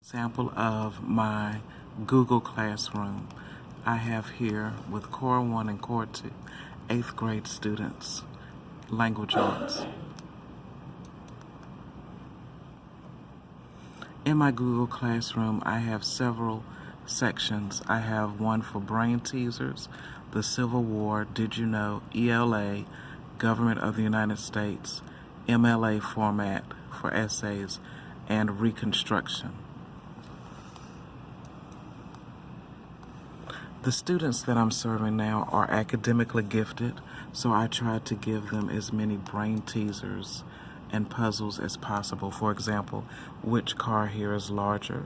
Sample of my Google Classroom. I have here with Core 1 and Core 2, 8th grade students, language arts. In my Google Classroom, I have several sections. I have one for brain teasers, the Civil War, Did You Know, ELA, Government of the United States, MLA format for essays, and Reconstruction. The students that I'm serving now are academically gifted, so I try to give them as many brain teasers and puzzles as possible. For example, which car here is larger?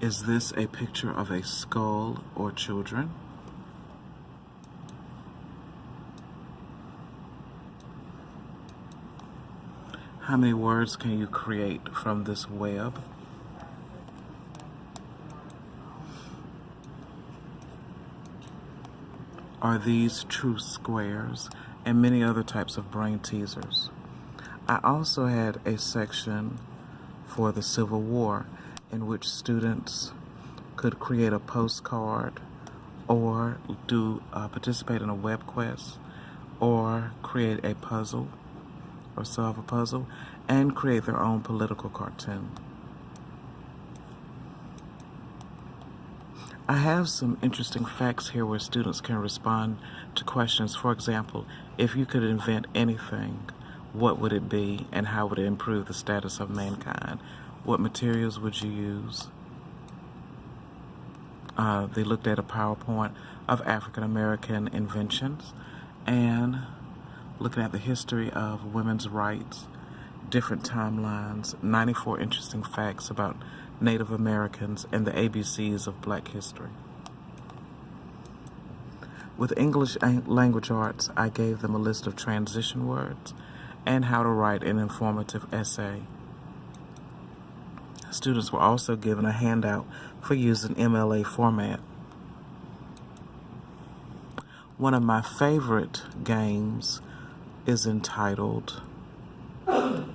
Is this a picture of a skull or children? How many words can you create from this web? Are these true squares? And many other types of brain teasers. I also had a section for the Civil War in which students could create a postcard or participate in a web quest or create a puzzle or solve a puzzle and create their own political cartoon. I have some interesting facts here where students can respond to questions. For example, if you could invent anything, what would it be and how would it improve the status of mankind? What materials would you use? They looked at a PowerPoint of African American inventions and looking at the history of women's rights, different timelines, 94 interesting facts about Native Americans, and the ABCs of Black history. With English language arts, I gave them a list of transition words and how to write an informative essay. Students were also given a handout for using MLA format. One of my favorite games is entitled The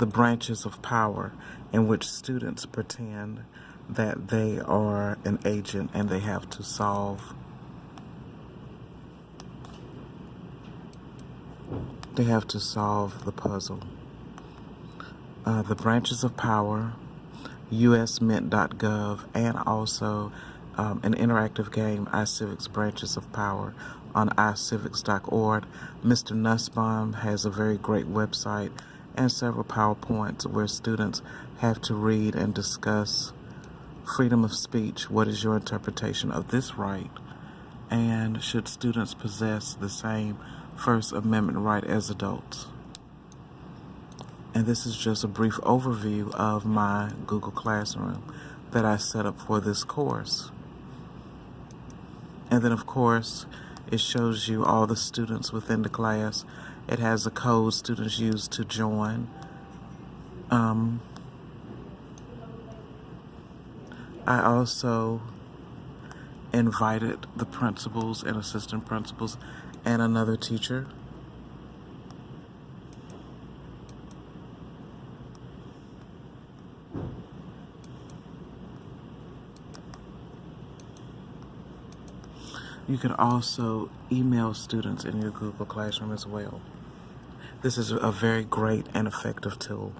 Branches of Power, in which students pretend that they are an agent and they have to solve the puzzle. The Branches of Power, usmint.gov, and also an interactive game, iCivics Branches of Power, on iCivics.org. Mr. Nussbaum has a very great website and several PowerPoints where students have to read and discuss freedom of speech. What is your interpretation of this right? And should students possess the same First Amendment right as adults? And this is just a brief overview of my Google Classroom that I set up for this course. And then, of course, it shows you all the students within the class. It has a code students use to join. I also invited the principals and assistant principals and another teacher. You can also email students in your Google Classroom as well. This is a very great and effective tool.